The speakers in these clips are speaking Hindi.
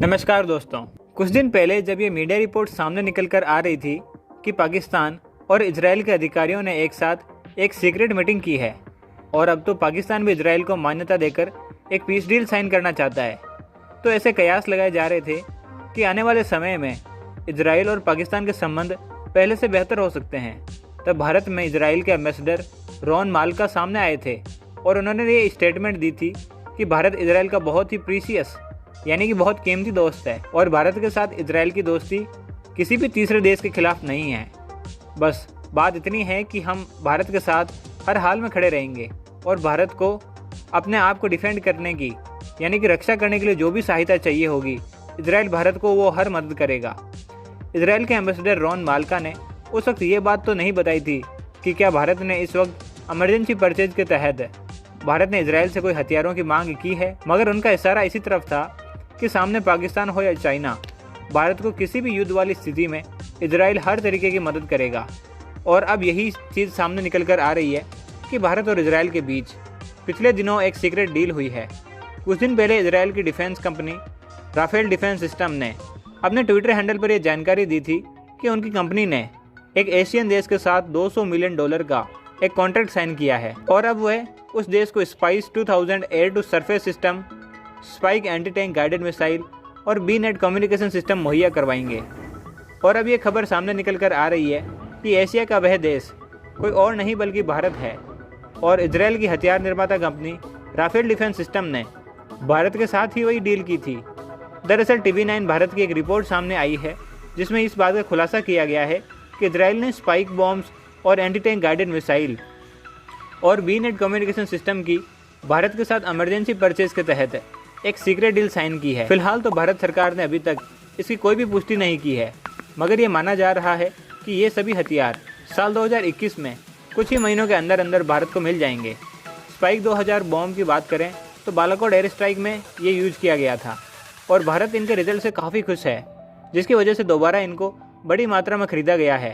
नमस्कार दोस्तों। कुछ दिन पहले जब ये मीडिया रिपोर्ट सामने निकल कर आ रही थी कि पाकिस्तान और इजराइल के अधिकारियों ने एक साथ एक सीक्रेट मीटिंग की है और अब तो पाकिस्तान भी इजराइल को मान्यता देकर एक पीस डील साइन करना चाहता है, तो ऐसे कयास लगाए जा रहे थे कि आने वाले समय में इजराइल और पाकिस्तान के संबंध पहले से बेहतर हो सकते हैं। तब भारत में इजराइल के एम्बेसडर रॉन माल्का सामने आए थे और उन्होंने ये स्टेटमेंट दी थी कि भारत इजराइल का बहुत ही प्रीशियस यानी कि बहुत कीमती दोस्त है और भारत के साथ इजराइल की दोस्ती किसी भी तीसरे देश के खिलाफ नहीं है। बस बात इतनी है कि हम भारत के साथ हर हाल में खड़े रहेंगे और भारत को अपने आप को डिफेंड करने की यानी कि रक्षा करने के लिए जो भी सहायता चाहिए होगी, इजराइल भारत को वो हर मदद करेगा। इजराइल के एम्बेसडर रॉन माल्का ने उस वक्त ये बात तो नहीं बताई थी कि क्या भारत ने इस वक्त इमरजेंसी परचेज के तहत भारत ने इजराइल से कोई हथियारों की मांग की है, मगर उनका इशारा इसी तरफ था कि सामने पाकिस्तान हो या चाइना, भारत को किसी भी युद्ध वाली स्थिति में इजराइल हर तरीके की मदद करेगा। और अब यही चीज़ सामने निकल कर आ रही है कि भारत और इजराइल के बीच पिछले दिनों एक सीक्रेट डील हुई है। कुछ दिन पहले इजराइल की defence company Rafael defence system ने अपने ट्विटर हैंडल पर यह जानकारी दी थी कि उनकी कंपनी ने एक एशियन देश के साथ $200 मिलियन का एक कॉन्ट्रैक्ट साइन किया है और अब वह उस देश को Spice 2000 air to surface system, Spike anti tank guided missile और बी-नेट कम्युनिकेशन सिस्टम मुहैया करवाएंगे। और अब ये खबर सामने निकल कर आ रही है कि एशिया का वह देश कोई और नहीं बल्कि भारत है और इजराइल की हथियार निर्माता कंपनी राफेल डिफेंस सिस्टम ने भारत के साथ ही वही डील की थी। दरअसल TV9 भारत की एक रिपोर्ट सामने आई है जिसमें इस बात का खुलासा किया गया है कि इजराइल ने स्पाइक बॉम्ब्स और एंटी टैंक गाइडेड मिसाइल और बी-नेट कम्युनिकेशन सिस्टम की भारत के साथ इमरजेंसी परचेज के तहत एक सीक्रेट डील साइन की है। फिलहाल तो भारत सरकार ने अभी तक इसकी कोई भी पुष्टि नहीं की है, मगर ये माना जा रहा है कि ये सभी हथियार साल 2021 में कुछ ही महीनों के अंदर अंदर भारत को मिल जाएंगे। स्पाइक 2000 बॉम्ब की बात करें तो बालाकोट एयर स्ट्राइक में ये यूज किया गया था और भारत इनके रिजल्ट से काफ़ी खुश है, जिसकी वजह से दोबारा इनको बड़ी मात्रा में खरीदा गया है।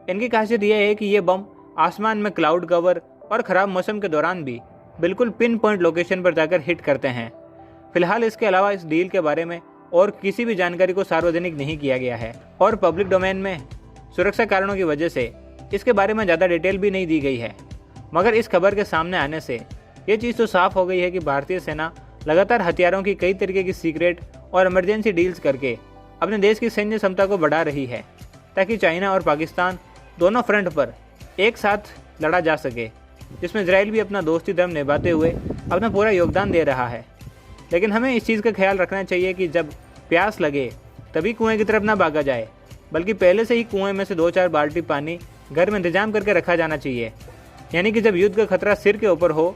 इनकी खासियत यह है कि ये बम आसमान में क्लाउड कवर और ख़राब मौसम के दौरान भी बिल्कुल पिन पॉइंट लोकेशन पर जाकर हिट करते हैं। फिलहाल इसके अलावा इस डील के बारे में और किसी भी जानकारी को सार्वजनिक नहीं किया गया है और पब्लिक डोमेन में सुरक्षा कारणों की वजह से इसके बारे में ज़्यादा डिटेल भी नहीं दी गई है। मगर इस खबर के सामने आने से ये चीज़ तो साफ हो गई है कि भारतीय सेना लगातार हथियारों की कई तरीके की सीक्रेट और इमरजेंसी डील्स करके अपने देश की सैन्य क्षमता को बढ़ा रही है ताकि चाइना और पाकिस्तान दोनों फ्रंट पर एक साथ लड़ा जा सके, जिसमें इजराइल भी अपना दोस्ती धर्म निभाते हुए अपना पूरा योगदान दे रहा है। लेकिन हमें इस चीज़ का ख्याल रखना चाहिए कि जब प्यास लगे तभी कुएं की तरफ ना भागा जाए, बल्कि पहले से ही कुएं में से 2-4 बाल्टी पानी घर में इंतजाम करके रखा जाना चाहिए। यानी कि जब युद्ध का खतरा सिर के ऊपर हो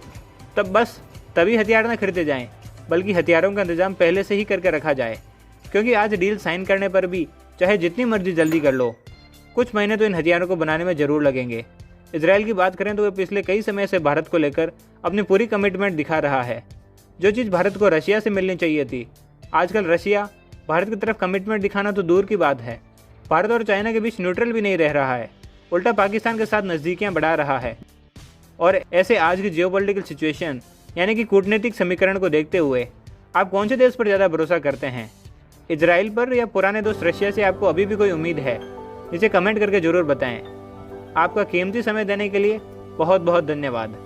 तब बस तभी हथियार न खरीदे जाएं, बल्कि हथियारों का इंतजाम पहले से ही करके रखा जाए। क्योंकि आज डील साइन करने पर भी चाहे जितनी मर्जी जल्दी कर लो, कुछ महीने तो इन हथियारों को बनाने में ज़रूर लगेंगे। इजराइल की बात करें तो वह पिछले कई समय से भारत को लेकर अपनी पूरी कमिटमेंट दिखा रहा है। जो चीज़ भारत को रशिया से मिलनी चाहिए थी, आजकल रशिया भारत की तरफ कमिटमेंट दिखाना तो दूर की बात है, भारत और चाइना के बीच न्यूट्रल भी नहीं रह रहा है, उल्टा पाकिस्तान के साथ नज़दीकियाँ बढ़ा रहा है। और ऐसे आज की जियोपॉलिटिकल सिचुएशन यानी कि कूटनीतिक समीकरण को देखते हुए आप कौन से देश पर ज़्यादा भरोसा करते हैं, इजराइल पर या पुराने दोस्त रशिया से आपको अभी भी कोई उम्मीद है? इसे कमेंट करके ज़रूर बताएं। आपका कीमती समय देने के लिए बहुत बहुत धन्यवाद।